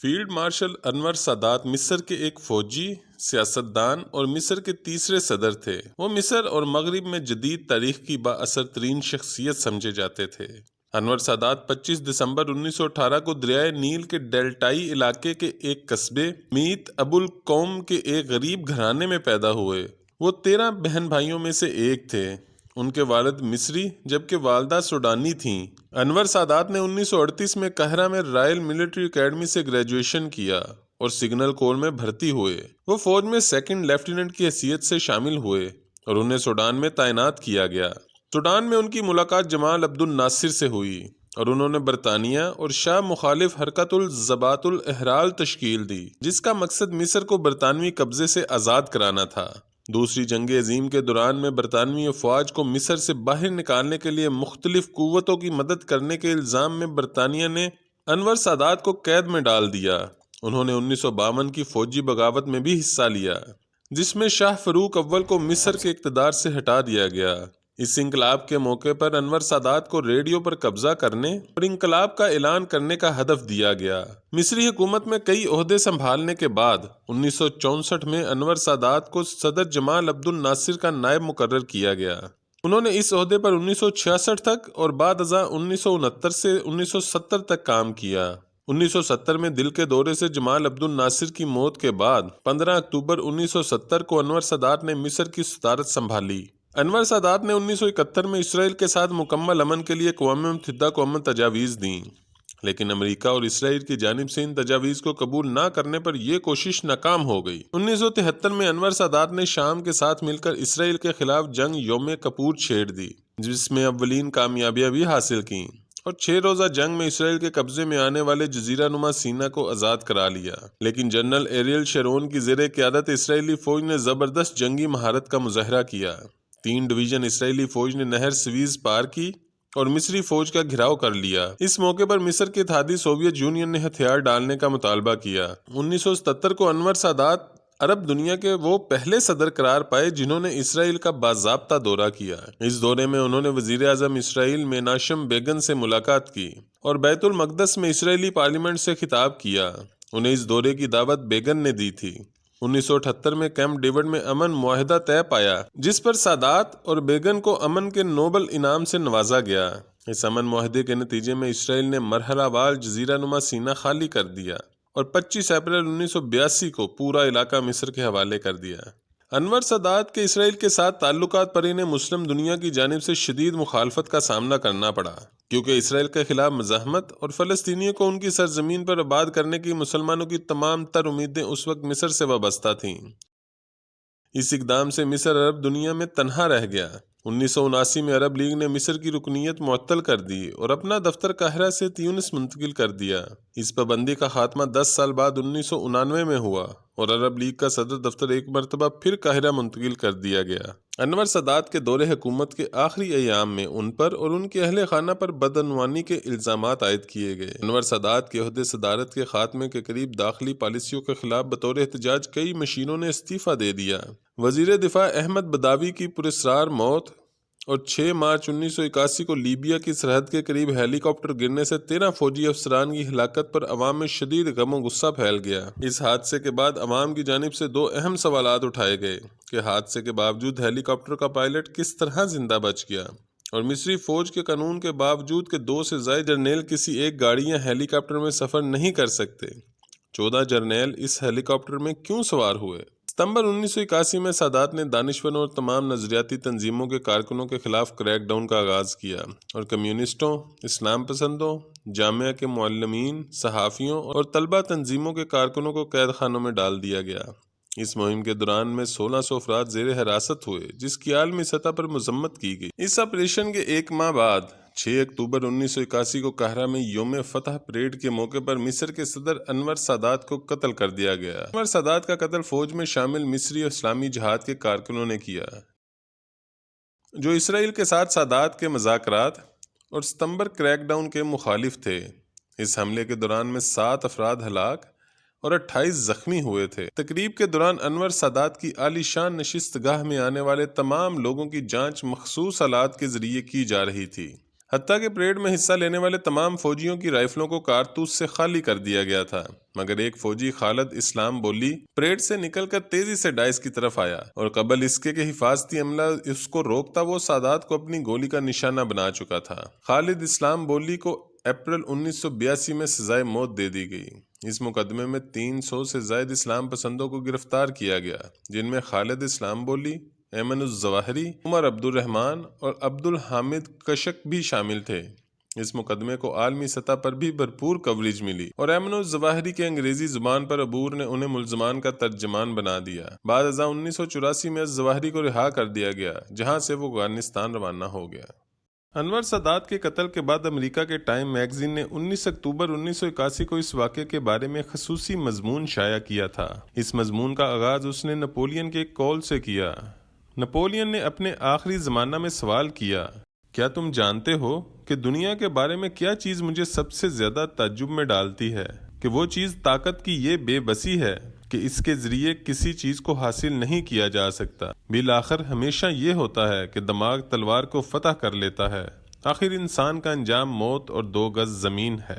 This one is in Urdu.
فیلڈ مارشل انور سادات مصر کے ایک فوجی، سیاستدان اور مصر کے تیسرے صدر تھے۔ وہ مصر اور مغرب میں جدید تاریخ کی با اثر ترین شخصیت سمجھے جاتے تھے۔ انور سادات 25 دسمبر 1918 کو دریائے نیل کے ڈیلٹائی علاقے کے ایک قصبے میت ابو القوم کے ایک غریب گھرانے میں پیدا ہوئے۔ وہ 13 بہن بھائیوں میں سے ایک تھے۔ ان کے والد مصری جبکہ والدہ سوڈانی تھیں۔ انور سادات نے 1938 میں قاہرہ میں رائل ملٹری اکیڈمی سے گریجویشن کیا اور سگنل کور میں بھرتی ہوئے۔ وہ فوج میں سیکنڈ لیفٹیننٹ کی حیثیت سے شامل ہوئے اور انہیں سوڈان میں تعینات کیا گیا۔ سوڈان میں ان کی ملاقات جمال عبد الناصر سے ہوئی اور انہوں نے برطانیہ اور شاہ مخالف حرکت الضباط الاحرار تشکیل دی، جس کا مقصد مصر کو برطانوی قبضے سے آزاد کرانا تھا۔ دوسری جنگ عظیم کے دوران میں برطانوی افواج کو مصر سے باہر نکالنے کے لیے مختلف قوتوں کی مدد کرنے کے الزام میں برطانیہ نے انور سادات کو قید میں ڈال دیا۔ انہوں نے 1952 کی فوجی بغاوت میں بھی حصہ لیا، جس میں شاہ فاروق اول کو مصر کے اقتدار سے ہٹا دیا گیا۔ اس انقلاب کے موقع پر انور سادات کو ریڈیو پر قبضہ کرنے اور انقلاب کا اعلان کرنے کا ہدف دیا گیا۔ مصری حکومت میں کئی عہدے سنبھالنے کے بعد 1964 میں انور سادات کو صدر جمال عبد الناصر کا نائب مقرر کیا گیا۔ انہوں نے اس عہدے پر 1966 تک اور بعد ازاں 1969 سے 1970 تک کام کیا۔ 1970 میں دل کے دورے سے جمال عبد الناصر کی موت کے بعد 15 اکتوبر 1970 کو انور سادات نے مصر کی صدارت سنبھالی۔ انور سادات نے 1971 میں اسرائیل کے ساتھ مکمل امن کے لیے اقوام متحدہ کو امن تجاویز دیں، لیکن امریکہ اور اسرائیل کی جانب سے ان تجاویز کو قبول نہ کرنے پر یہ کوشش ناکام ہو گئی۔ 1973 میں انور سادات نے شام کے ساتھ مل کر اسرائیل کے خلاف جنگ یوم کپور چھیڑ دی، جس میں اولین کامیابیاں بھی حاصل کیں اور 6 روزہ جنگ میں اسرائیل کے قبضے میں آنے والے جزیرہ نما سینا کو آزاد کرا لیا۔ لیکن جنرل ایریل شیرون کی زیر قیادت اسرائیلی فوج نے زبردست جنگی مہارت کا مظاہرہ کیا۔ 3 ڈویژن اسرائیلی فوج نے نہر سویز پار کی اور مصری فوج کا گھیراؤ کر لیا۔ اس موقع پر مصر کے اتحادی سوویت یونین نے ہتھیار ڈالنے کا مطالبہ کیا۔ 1977 کو انور سادات عرب دنیا کے وہ پہلے صدر قرار پائے جنہوں نے اسرائیل کا باضابطہ دورہ کیا۔ اس دورے میں انہوں نے وزیر اعظم اسرائیل میناشم بیگن سے ملاقات کی اور بیت المقدس میں اسرائیلی پارلیمنٹ سے خطاب کیا۔ انہیں اس دورے کی دعوت بیگن نے دی تھی۔ 1978 میں کیمپ ڈیوڈ میں امن معاہدہ طے پایا، جس پر سادات اور بیگن کو امن کے نوبل انعام سے نوازا گیا۔ اس امن معاہدے کے نتیجے میں اسرائیل نے مرحلہ وار جزیرہ نما سینا خالی کر دیا اور 25 اپریل 1982 کو پورا علاقہ مصر کے حوالے کر دیا۔ انور سادات کے اسرائیل کے ساتھ تعلقات پر انہیں مسلم دنیا کی جانب سے شدید مخالفت کا سامنا کرنا پڑا، کیونکہ اسرائیل کے خلاف مزاحمت اور فلسطینیوں کو ان کی سرزمین پر آباد کرنے کی مسلمانوں کی تمام تر امیدیں اس وقت مصر سے وابستہ تھیں۔ اس اقدام سے مصر عرب دنیا میں تنہا رہ گیا۔ 1979 میں عرب لیگ نے مصر کی رکنیت معطل کر دی اور اپنا دفتر قاہرہ سے تیونس منتقل کر دیا۔ اس پابندی کا خاتمہ 10 سال بعد 1999 میں ہوا اور عرب لیگ کا صدر دفتر ایک مرتبہ پھر قاہرہ منتقل کر دیا گیا۔ انور سادات کے دور حکومت کے آخری ایام میں ان پر اور ان کے اہل خانہ پر بدعنوانی کے الزامات عائد کیے گئے۔ انور سادات کے عہدے صدارت کے خاتمے کے قریب داخلی پالیسیوں کے خلاف بطور احتجاج کئی مشیروں نے استعفیٰ دے دیا۔ وزیر دفاع احمد بداوی کی پراسرار موت اور 6 مارچ 1981 کو لیبیا کی سرحد کے قریب ہیلی کاپٹر گرنے سے 13 فوجی افسران کی ہلاکت پر عوام میں شدید غم و غصہ پھیل گیا۔ اس حادثے کے بعد عوام کی جانب سے 2 اہم سوالات اٹھائے گئے کہ حادثے کے باوجود ہیلی کاپٹر کا پائلٹ کس طرح زندہ بچ گیا، اور مصری فوج کے قانون کے باوجود کہ 2 سے زائد جرنیل کسی ایک گاڑی یا ہیلی کاپٹر میں سفر نہیں کر سکتے، 14 جرنیل اس ہیلی کاپٹر میں کیوں سوار ہوئے۔ ستمبر 1981 میں سادات نے دانشوروں اور تمام نظریاتی تنظیموں کے کارکنوں کے خلاف کریک ڈاؤن کا آغاز کیا اور کمیونسٹوں، اسلام پسندوں، جامعہ کے معلمین، صحافیوں اور طلبہ تنظیموں کے کارکنوں کو قید خانوں میں ڈال دیا گیا۔ اس مہم کے دوران میں 1600 افراد زیر حراست ہوئے، جس کی عالمی سطح پر مذمت کی گئی۔ اس آپریشن کے 1 ماہ بعد 6 اکتوبر 1981 کو قاہرہ میں یوم فتح پریڈ کے موقع پر مصر کے صدر انور سادات کو قتل کر دیا گیا۔ انور سادات کا قتل فوج میں شامل مصری اور اسلامی جہاد کے کارکنوں نے کیا، جو اسرائیل کے ساتھ سادات کے مذاکرات اور ستمبر کریک ڈاؤن کے مخالف تھے۔ اس حملے کے دوران میں 7 افراد ہلاک اور 28 زخمی ہوئے تھے۔ تقریب کے دوران انور سادات کی عالی شان نشست گاہ میں آنے والے تمام لوگوں کی جانچ مخصوص آلات کے ذریعے کی جا رہی تھی۔ حتیٰ کہ پریڈ میں حصہ لینے والے تمام فوجیوں کی رائفلوں کو کارتوس سے خالی کر دیا گیا تھا، مگر ایک فوجی خالد اسلام بولی پریڈ سے نکل کر تیزی سے ڈائس کی طرف آیا اور قبل اس کے کہ حفاظتی عملہ اس کو روکتا وہ سادات کو اپنی گولی کا نشانہ بنا چکا تھا۔ خالد اسلام بولی کو اپریل 1982 میں سزائے موت دے دی گئی۔ اس مقدمے میں 300 سے زائد اسلام پسندوں کو گرفتار کیا گیا، جن میں خالد اسلام بولی، ایمن الظواہری، عمر عبد الرحمن اور عبد الحامد کشک بھی شامل تھے۔ اس مقدمے کو عالمی سطح پر بھی بھرپور کوریج ملی اور ایمن الظواہری کے انگریزی زبان پر عبور نے انہیں ملزمان کا ترجمان بنا دیا۔ بعد ازاں 1984 میں الظواہری کو رہا کر دیا گیا، جہاں سے وہ افغانستان روانہ ہو گیا۔ انور سادات کے قتل کے بعد امریکہ کے ٹائم میگزین نے 19 اکتوبر 1981 کو اس واقعے کے بارے میں خصوصی مضمون شائع کیا تھا۔ اس مضمون کا آغاز اس نے نپولین کے ایک کال سے کیا۔ نپولین نے اپنے آخری زمانہ میں سوال کیا، کیا تم جانتے ہو کہ دنیا کے بارے میں کیا چیز مجھے سب سے زیادہ تعجب میں ڈالتی ہے؟ کہ وہ چیز طاقت کی یہ بے بسی ہے کہ اس کے ذریعے کسی چیز کو حاصل نہیں کیا جا سکتا۔ بالآخر ہمیشہ یہ ہوتا ہے کہ دماغ تلوار کو فتح کر لیتا ہے۔ آخر انسان کا انجام موت اور 2 گز زمین ہے۔